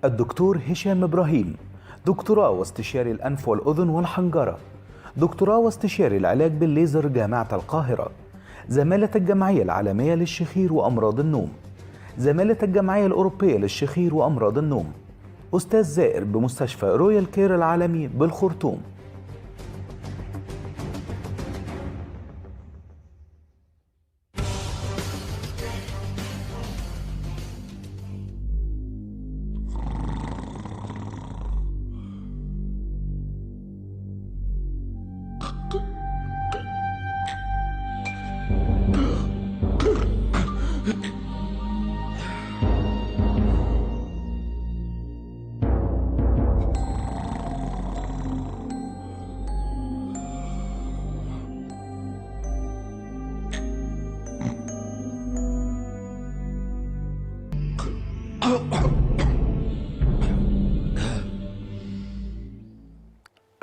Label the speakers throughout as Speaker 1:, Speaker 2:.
Speaker 1: الدكتور هشام إبراهيم، دكتوراه واستشاري الأنف والأذن والحنجرة، دكتوراه واستشاري العلاج بالليزر جامعة القاهرة، زمالة الجمعية العالمية للشخير وأمراض النوم، زمالة الجمعية الأوروبية للشخير وأمراض النوم، أستاذ زائر بمستشفى رويال كير العالمي بالخرطوم.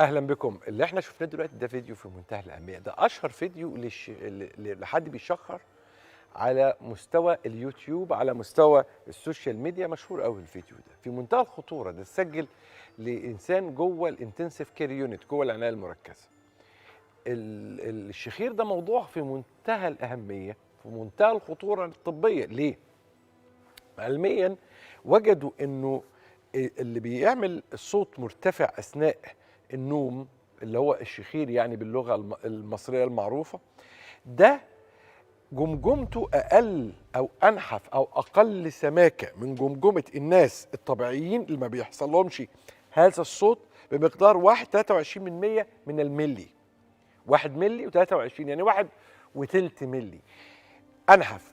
Speaker 2: اهلا بكم. اللي احنا شفناه دلوقتي ده فيديو في منتهى الاهميه، ده اشهر فيديو لحد بيشخر على مستوى اليوتيوب، على مستوى السوشيال ميديا، مشهور قوي الفيديو ده، في منتهى الخطوره. ده اتسجل لانسان جوه الانتنسيف كير يونت، جوه العنايه المركزه. الشخير ده موضوع في منتهى الاهميه، في منتهى الخطوره الطبيه. ليه؟ علميا وجدوا انه اللي بيعمل الصوت مرتفع اثناء النوم، اللي هو الشخير يعني باللغه المصريه المعروفه، ده جمجمته اقل او انحف او اقل سماكه من جمجمه الناس الطبيعيين اللي ما بيحصل لهمش هذا الصوت بمقدار 1.23 من الملي. 1 ملي و23 يعني 1.3 ملي انحف.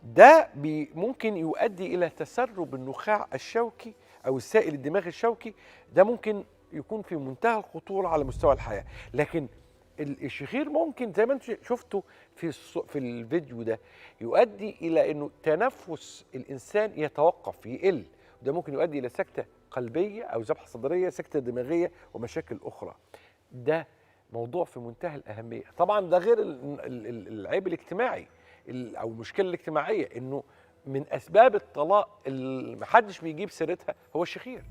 Speaker 2: ده ممكن يؤدي الى تسرب النخاع الشوكي او السائل الدماغي الشوكي. ده ممكن يكون في منتهى الخطوره على مستوى الحياه. لكن الشخير ممكن زي ما انتم شفتوا في الفيديو ده يؤدي الى انه تنفس الانسان يتوقف، يقل، وده ممكن يؤدي الى سكته قلبيه او ذبحه صدريه، سكته دماغيه، ومشاكل اخرى. ده موضوع في منتهى الاهميه. طبعا ده غير العيب الاجتماعي او المشكله الاجتماعيه، انه من اسباب الطلاق اللي محدش بيجيب سيرتها هو الشخير.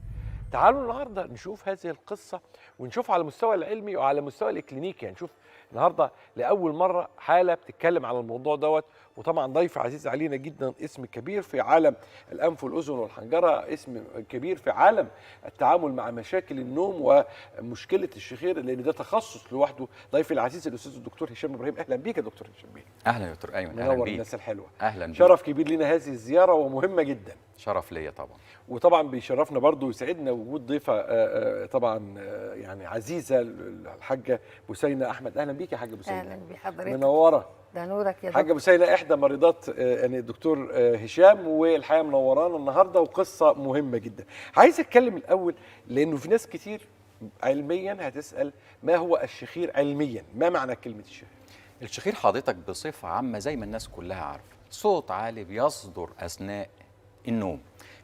Speaker 2: تعالوا النهارده نشوف هذه القصه، ونشوف على المستوى العلمي وعلى المستوى الاكلينيكي. هنشوف النهارده لاول مره حاله بتتكلم على الموضوع دوت، وطبعا ضيف عزيز علينا جدا، اسم كبير في عالم الانف والاذن والحنجره، اسم كبير في عالم التعامل مع مشاكل النوم ومشكله الشخير، لان ده تخصص لوحده. ضيفي العزيز الاستاذ الدكتور هشام ابراهيم. اهلا بيك يا دكتور هشام بيه.
Speaker 3: اهلا يا دكتور ايمن. اهلا
Speaker 2: منور
Speaker 3: بيك.
Speaker 2: الناس الحلوه.
Speaker 3: اهلا بيك.
Speaker 2: شرف كبير لنا هذه الزياره ومهمه جدا.
Speaker 3: شرف ليا طبعا.
Speaker 2: وطبعا بيشرفنا برضو ويسعدنا وجود ضيفه طبعا يعني عزيزه، الحاجه بوسينه احمد. اهلا بيك يا حاجه بوسينه.
Speaker 4: اهلا بحضرتك.
Speaker 2: منوره.
Speaker 4: ده نورك يا
Speaker 2: حاجه بوسينه، احدى مريضات يعني الدكتور هشام، والحقيقه منورانا النهارده وقصه مهمه جدا. عايز اتكلم الاول لانه في ناس كتير علميا هتسال ما هو الشخير علميا، ما معنى كلمه الشخير؟
Speaker 3: الشخير حضرتك بصفه عامه زي ما الناس كلها عارفه، صوت عالي بيصدر اثناء النوم.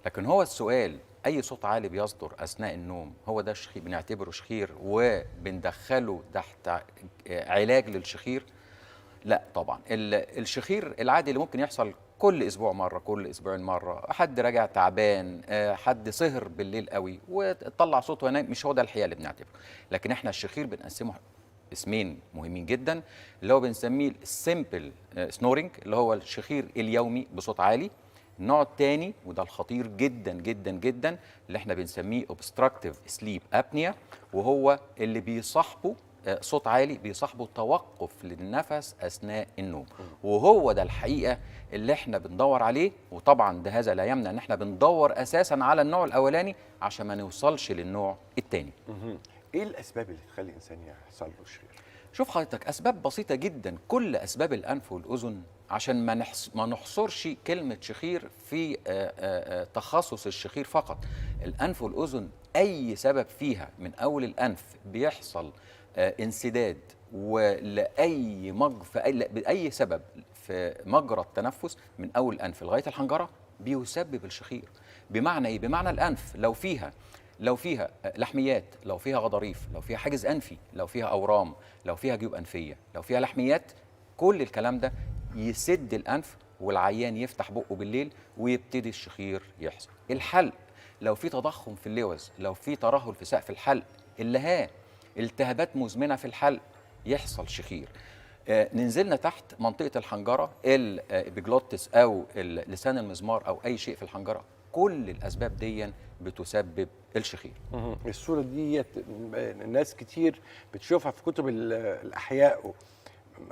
Speaker 3: لكن هو السؤال، اي صوت عالي بيصدر اثناء النوم هو ده الشخير بنعتبره شخير وبندخله تحت علاج للشخير؟ لا طبعا. الشخير العادي اللي ممكن يحصل كل اسبوع مره، كل اسبوعين مره، حد راجع تعبان، حد سهر بالليل قوي وطلع صوته ينام، مش هو ده الحقيقه اللي بنعتبره. لكن احنا الشخير بنقسمه اسمين مهمين جدا، اللي هو بنسميه السيمبل سنورنج، اللي هو الشخير اليومي بصوت عالي. النوع الثاني وده الخطير جدا جدا جدا اللي احنا بنسميه اوبستراكتيف سليب ابنيا، وهو اللي بيصاحبه صوت عالي، بيصاحبه توقف للنفس اثناء النوم. وهو ده الحقيقه اللي احنا بندور عليه. وطبعا ده هذا لا يمنع ان احنا بندور اساسا على النوع الاولاني عشان ما نوصلش للنوع الثاني.
Speaker 2: ايه الاسباب اللي تخلي الانسان يحصل له الشخير؟
Speaker 3: شوف حضرتك، اسباب بسيطه جدا، كل اسباب الانف والاذن، عشان ما نحصرش كلمه شخير في تخصص الشخير فقط. الانف والاذن اي سبب فيها من اول الانف بيحصل انسداد، ولاي باي سبب في مجرى التنفس من اول الانف لغايه الحنجره بيسبب الشخير. بمعنى ايه؟ بمعنى الانف لو فيها لحميات، لو فيها غضاريف، لو فيها حاجز انفي، لو فيها اورام، لو فيها جيوب انفيه، لو فيها لحميات، كل الكلام ده يسد الانف والعيان يفتح بقه بالليل ويبتدي الشخير يحصل. الحل لو في تضخم في اللوز، لو في ترهل في سقف الحلق، اللهاه، التهابات مزمنه في الحلق، يحصل شخير. ننزلنا تحت منطقه الحنجره، الابيجلوتس او لسان المزمار او اي شيء في الحنجره، كل الاسباب دي بتسبب الشخير.
Speaker 2: الصوره دي ناس كتير بتشوفها في كتب الاحياء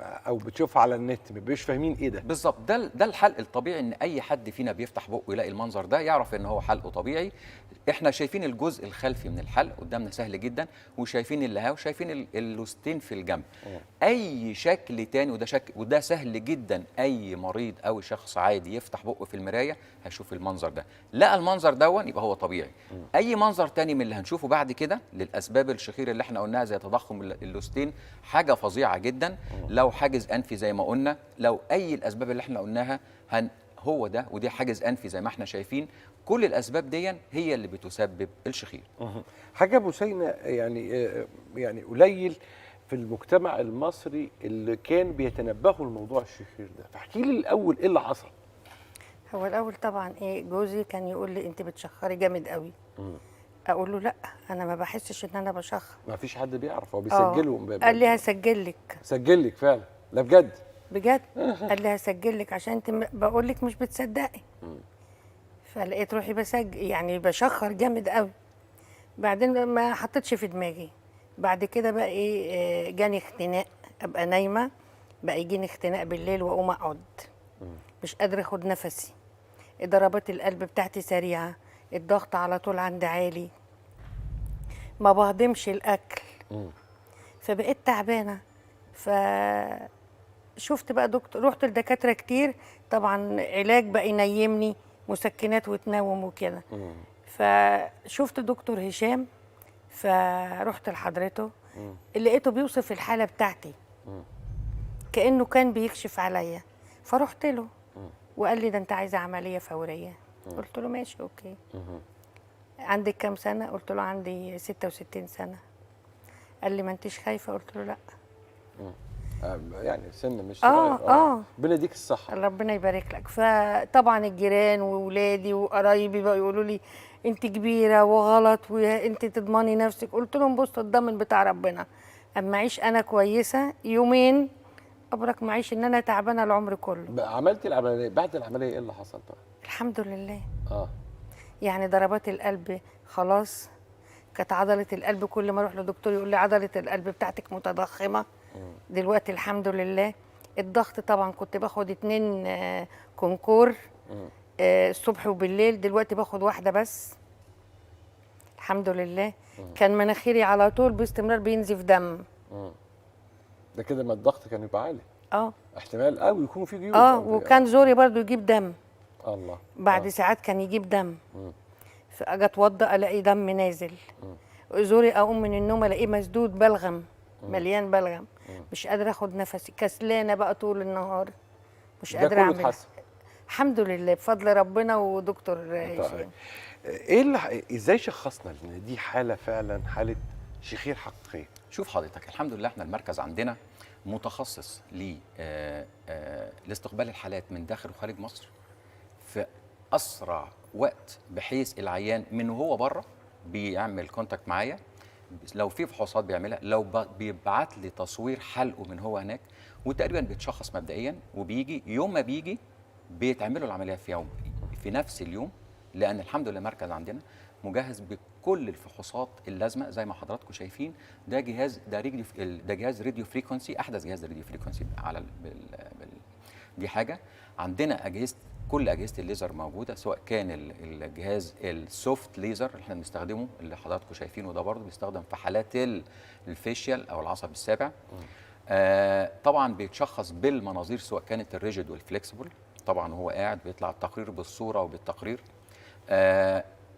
Speaker 2: او بتشوفها على النت، ما بيبقوش فاهمين ايه ده
Speaker 3: بالظبط. ده الحلق الطبيعي، ان اي حد فينا بيفتح بقه يلاقي المنظر ده يعرف ان هو حلقه طبيعي. احنا شايفين الجزء الخلفي من الحلق قدامنا سهل جدا، وشايفين اللهاه، وشايفين اللوستين في الجنب. اي شكل تاني، وده سهل جدا، اي مريض او شخص عادي يفتح بقه في المرايه هيشوف المنظر ده. لقى المنظر دون يبقى هو طبيعي. اي منظر تاني من اللي هنشوفه بعد كده للاسباب الشخير اللي احنا قلناها زي تضخم اللوستين، حاجه فظيعه جدا. لو حاجز انفي زي ما قلنا، لو اي الاسباب اللي احنا قلناها هو ده، ودي حاجز انفي زي ما احنا شايفين، كل الاسباب دي هي اللي بتسبب الشخير.
Speaker 2: حاجه بوسينة، يعني قليل في المجتمع المصري اللي كان بيتنبهوا لموضوع الشخير ده، فاحكي لي الاول ايه اللي حصل.
Speaker 4: هو الاول طبعا جوزي كان يقول لي انت بتشخري جامد قوي. اقول له لا، انا ما بحسش ان انا بشخر.
Speaker 2: ما فيش حد بيعرف، هو بيسجله.
Speaker 4: قال لي هسجل لك.
Speaker 2: سجل لك فعلا؟ لا بجد؟
Speaker 4: بجد. قال لي هسجل لك عشان انت بقول لك مش بتصدقي. فلقيت روحي بسجل، يعني بشخر جامد قوي. بعدين ما حطيتش في دماغي. بعد كده بقى جاني اختناق، ابقى نايمه بقى يجيني اختناق بالليل واقوم اقعد مش قادره اخد نفسي. ضربات القلب بتاعتي سريعه، الضغط على طول عندي عالي، ما بهضمش الاكل. فبقيت تعبانه. فشفت بقى دكتور، رحت لدكاتره كتير طبعا، علاج بقى ينيمني، مسكنات وتنوم وكده. فشفت دكتور هشام، فرحت لحضرته، لقيته بيوصف الحاله بتاعتي كانه كان بيكشف عليا. فرحت له وقال لي ده انت عايزه عمليه فوريه. قلت له ماشي اوكي. عندك كام سنه؟ قلت له عندي 66 سنه. قال لي ما انتش خايفه؟ قلت له لا.
Speaker 2: يعني سن مش صغير. ربنا يديك الصحه.
Speaker 4: ربنا يبارك لك. فطبعا الجيران واولادي وقرايبي بقى يقولوا لي انت كبيره وغلط وانت تضمني نفسك. قلت لهم بص، الضامن بتاع ربنا، اما اعيش انا كويسه يومين ابرك ما اعيش ان انا تعبانه العمر كله.
Speaker 2: عملتي العمليه، بعد العمليه ايه اللي حصل بقى؟
Speaker 4: الحمد لله. يعني ضربات القلب خلاص. كانت عضله القلب كل ما اروح لدكتور يقول لي عضله القلب بتاعتك متضخمه. دلوقتي الحمد لله. الضغط طبعا كنت باخد 2 كونكور الصبح وبالليل، دلوقتي باخد واحده بس الحمد لله. كان مناخيري على طول باستمرار بينزف دم.
Speaker 2: ده كده ما الضغط كان يبقى عالي. احتمال قوي يكون في جيوب.
Speaker 4: وكان زوري برضو يجيب دم.
Speaker 2: الله.
Speaker 4: بعد ساعات كان يجيب دم. فاجي اتوضى الاقي دم نازل. زوري اقوم من النوم الاقيه مسدود بلغم، مليان بلغم. مش قادره اخد نفسي، كسلانه بقى طول النهار، مش قادره اعمل. الحمد لله بفضل ربنا ودكتور هشام.
Speaker 2: ايه اللي ازاي شخصنا ان دي حاله فعلا حاله شخير حقيقيه؟
Speaker 3: شوف حضرتك، الحمد لله احنا المركز عندنا متخصص لاستقبال الحالات من داخل وخارج مصر في اسرع وقت، بحيث العيان من وهو بره بيعمل كونتاكت معايا، لو في فحوصات بيعملها، لو بيبعت لي تصوير حلقه من هو هناك، وتقريبا بيتشخص مبدئيا، وبيجي يوم ما بيجي بيتعملوا العمليه في نفس اليوم، لان الحمد لله المركز عندنا مجهز بكل الفحوصات اللازمه زي ما حضراتكم شايفين. ده جهاز راديو فريكونسي، احدث جهاز راديو فريكونسي على دي حاجه. عندنا كل اجهزه الليزر موجوده، سواء كان الجهاز السوفت ليزر اللي احنا بنستخدمه اللي حضراتكم شايفينه ده، برضه بيستخدم في حالات الفيشيال او العصب السابع. طبعا بيتشخص بالمناظير، سواء كانت الريجيد والفليكسبل. طبعا هو قاعد بيطلع التقرير بالصوره وبالتقرير.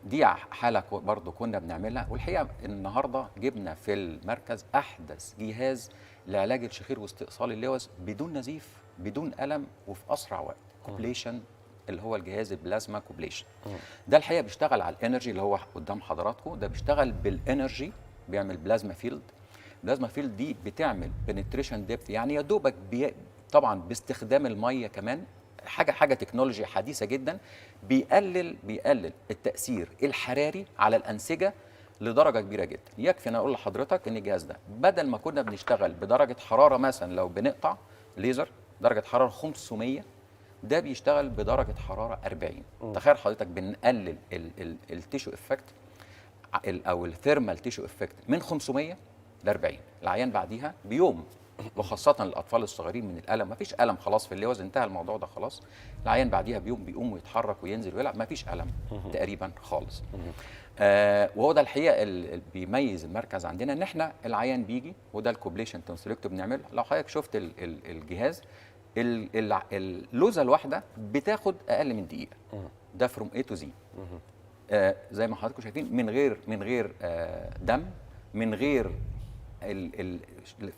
Speaker 3: دي حاله برضه كنا بنعملها، والحقيقه النهارده جبنا في المركز احدث جهاز لعلاج الشخير واستئصال اللوز بدون نزيف، بدون الم، وفي اسرع وقت. كوبليشن، اللي هو الجهاز البلازما كوبليشن. ده الحقيقه بيشتغل على الانرجي اللي هو قدام حضراتكم، ده بيشتغل بالانرجي، بيعمل بلازما فيلد. البلازما فيلد دي بتعمل بنتريشن ديبث، يعني يا دوبك طبعا باستخدام الميه كمان حاجه تكنولوجيا حديثه جدا، بيقلل التاثير الحراري على الانسجه لدرجه كبيره جدا. يكفي انا اقول لحضرتك ان الجهاز ده بدل ما كنا بنشتغل بدرجه حراره مثلا لو بنقطع ليزر درجه حراره 500، ده بيشتغل بدرجه حراره 40. تخيل حضرتك بنقلل التيشو افكت او الثيرمال تيشو افكت من 500 ل 40. العيان بعديها بيوم، وخاصة الأطفال الصغيرين من الألم، مفيش ألم خلاص في اللوز، انتهى الموضوع ده خلاص. العيان بعديها بيوم بيقوم ويتحرك وينزل ويلعب، مفيش ألم تقريبا خالص. وهو ده الحقيقة اللي بيميز المركز عندنا، إن إحنا العيان بيجي وده الكوبليشن تونسيلكتو بنعمله. لو حضرتك شفت الجهاز، اللوزة الواحدة بتاخد أقل من دقيقة، ده فروم A to Z. زي ما حضراتكم شايفين، من غير دم، من غير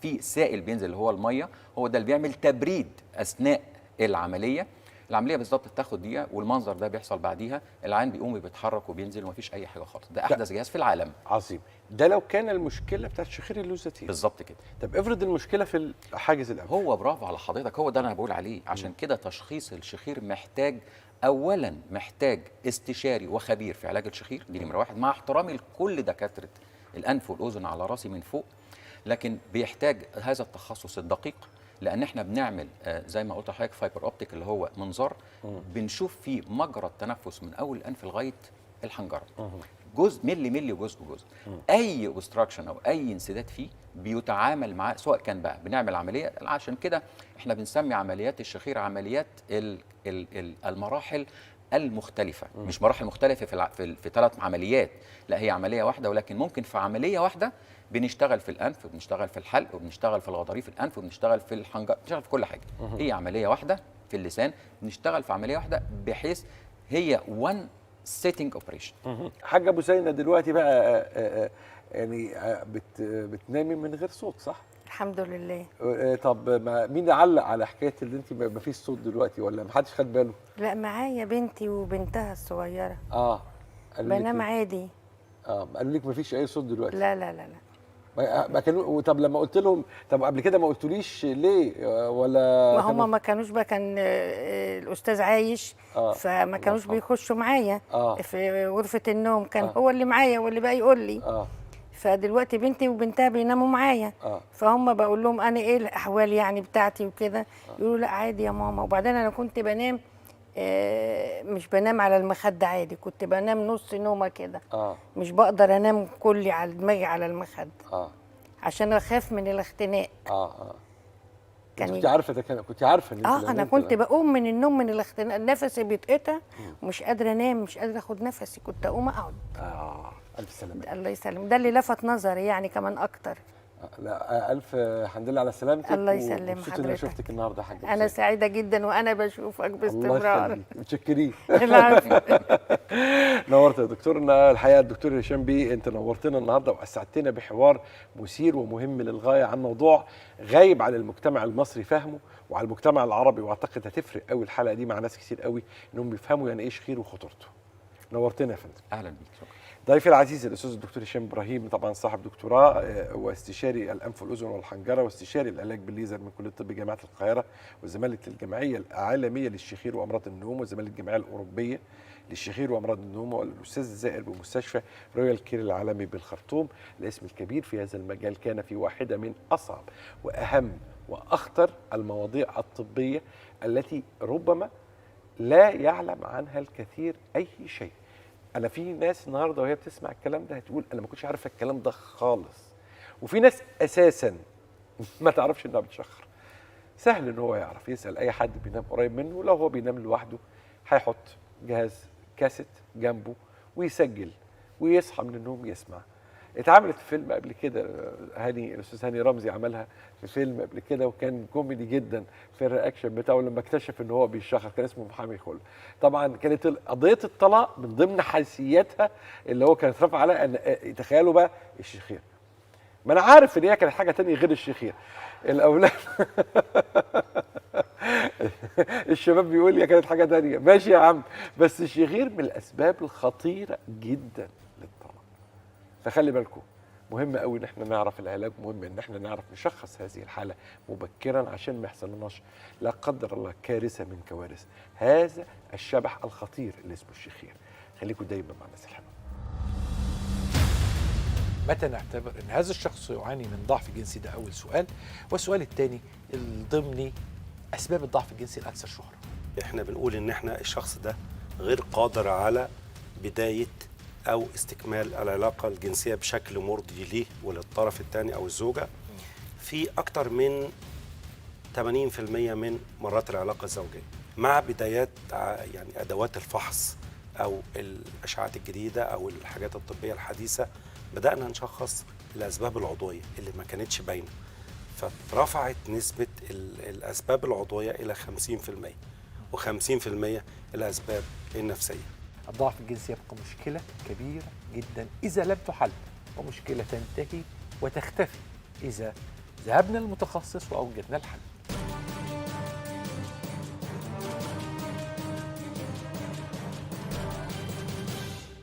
Speaker 3: في سائل بينزل اللي هو الميه، هو ده اللي بيعمل تبريد اثناء العمليه. العمليه بالظبط بتاخد دقيقه، والمنظر ده بيحصل بعديها، العين بيقوم بيتحرك وبينزل ومفيش اي حاجه خالص. ده احدث جهاز في العالم.
Speaker 2: عظيم. ده لو كان المشكله بتاعت شخير اللوزتين
Speaker 3: بالظبط كده.
Speaker 2: طب افرض المشكله في حاجز الانف.
Speaker 3: هو برافو على حضرتك، هو ده اللي انا بقول عليه. عشان كده تشخيص الشخير اولا محتاج استشاري وخبير في علاج الشخير، دي نمره واحد، مع احترامي لكل دكاتره الانف والاذن على راسي من فوق، لكن بيحتاج هذا التخصص الدقيق، لان احنا بنعمل زي ما قلت لحضرتك فايبر اوبتيك اللي هو منظار، بنشوف فيه مجرى التنفس من اول الانف لغايه الحنجره، جزء ملي وجزء. اي اوبستراكشن او اي انسداد فيه بيتعامل معاه، سواء كان بقى بنعمل عمليه. عشان كده احنا بنسمي عمليات الشخير عمليات المراحل المختلفه، مش مراحل مختلفه في 3 عمليات، لا هي عمليه واحده، ولكن ممكن في عمليه واحده بنشتغل في الانف وبنشتغل في الحلق وبنشتغل في الغضاريف الانف وبنشتغل في الحنجره، بنشتغل في كل حاجه. هي عمليه واحده في اللسان، بنشتغل في عمليه واحده، بحيث هي وان سيتنج اوبريشن.
Speaker 2: حاجه ابو زينه دلوقتي بقى يعني بتنامي من غير صوت، صح؟
Speaker 4: الحمد لله.
Speaker 2: طب مين علق على حكايه اللي انت ما فيش صوت دلوقتي، ولا ما حدش خد باله؟
Speaker 4: لا، معايا بنتي وبنتها الصغيره. بنام عادي.
Speaker 2: قالوا لك ما فيش اي صوت دلوقتي؟
Speaker 4: لا لا لا لا.
Speaker 2: ما كانوا. طب لما قلت لهم، طب قبل كده ما قلتوليش ليه؟ ولا
Speaker 4: ما هم ما كانوش بقى، كان الاستاذ عايش، فما كانوش بيخشوا معايا في غرفه النوم، كان هو اللي معايا واللي بقى يقول لي. فدلوقتي بنتي وبنتها بيناموا معايا، فهم بقول لهم انا ايه الاحوال يعني بتاعتي وكده، يقولوا لا عادي يا ماما. وبعدين انا كنت بنام مش بنام على المخده عادي، كنت بنام نص نومه كده، مش بقدر انام كلي على دماغي على المخده، عشان اخاف من الاختناق.
Speaker 2: كنت عارفه ده؟ كنت عارفه ان
Speaker 4: انا كنت بقوم من النوم من الاختناق، نفسي بيتقطع ومش قادره انام، مش قادره اخد نفسي، كنت اقوم اقعد.
Speaker 2: الف سلامه.
Speaker 4: الله يسلم. ده اللي لفت نظري يعني كمان اكتر.
Speaker 2: لا الف الحمد لله على سلامتك.
Speaker 4: الله يسلم
Speaker 2: حضرتك. مبسوط اني شفتك النهارده يا حاجه.
Speaker 4: انا سعيده جدا وانا بشوفك باستمرار.
Speaker 2: الله يخليك. متشكرين.
Speaker 4: العفو.
Speaker 2: نورت يا دكتورنا. الحقيقه الدكتور هشام بيه، انت نورتنا النهارده واسعدتنا بحوار مثير ومهم للغايه عن موضوع غايب عن المجتمع المصري فهمه وعلى المجتمع العربي، واعتقد هتفرق قوي الحلقه دي مع ناس كتير قوي انهم بيفهموا يعني ايه شخير وخطورته. نورتنا يا فندم.
Speaker 3: اهلا بيك. شكرا.
Speaker 2: ضيفي العزيز الاستاذ الدكتور هشام ابراهيم، طبعا صاحب دكتوراه واستشاري الانف والاذن والحنجره واستشاري العلاج بالليزر من كليه الطب جامعه القاهره، وزماله الجمعيه العالميه للشخير وامراض النوم، وزماله الجمعيه الاوروبيه للشخير وامراض النوم، والاستاذ الزائر بمستشفى رويال كير العالمي بالخرطوم. الاسم الكبير في هذا المجال كان في واحده من اصعب واهم واخطر المواضيع الطبيه التي ربما لا يعلم عنها الكثير اي شيء. أنا في ناس النهارده وهي بتسمع الكلام ده هتقول أنا ما كنتش عارفة الكلام ده خالص، وفي ناس أساساً ما تعرفش إنها بتشخر. سهل إن هو يعرف، يسأل أي حد بينام قريب منه، لو هو بينام لوحده هيحط جهاز كاسيت جنبه ويسجل ويصحى من النوم يسمع. اتعملت في فيلم قبل كده، الاستاذ هاني رمزي عملها في فيلم قبل كده، وكان كوميدي جدا في الرياكشن بتاعه لما اكتشف ان هو بيشخر، كان اسمه محامي خل. طبعا كانت قضيه الطلاق من ضمن حيثياتها اللي هو كانت رافعه عليها ان تخيلوا بقى الشخير. ما انا عارف ان هي كانت حاجه ثانيه غير الشخير. الاولاد الشباب بيقول لي كانت حاجه ثانيه، ماشي يا عم، بس الشخير من الاسباب الخطيره جدا للطلاق. فخلي بالكم مهم قوي ان احنا نعرف العلاج، مهم ان احنا نعرف نشخص هذه الحاله مبكرا عشان ما يحصلناش لا قدر الله كارثه من كوارث هذا الشبح الخطير اللي اسمه الشخير. خليكم دايما مع الناس الحلوه. متى نعتبر ان هذا الشخص يعاني من ضعف جنسي؟ ده اول سؤال. والسؤال الثاني الضمني، اسباب الضعف الجنسي الاكثر شهره.
Speaker 5: احنا بنقول ان احنا الشخص ده غير قادر على بداية او استكمال العلاقة الجنسية بشكل مرضي ليه وللطرف الثاني او الزوجة في اكتر من 80% من مرات العلاقة الزوجية، مع بدايات يعني ادوات الفحص او الاشعاعات الجديدة او الحاجات الطبية الحديثة بدأنا نشخص الاسباب العضوية اللي ما كانتش باينة، فرفعت نسبة الاسباب العضوية الى 50%، و50% الاسباب النفسية.
Speaker 2: الضعف الجنسي يبقى مشكله كبيره جدا اذا لم تحل، ومشكله تنتهي وتختفي اذا ذهبنا للمتخصص واوجدنا الحل.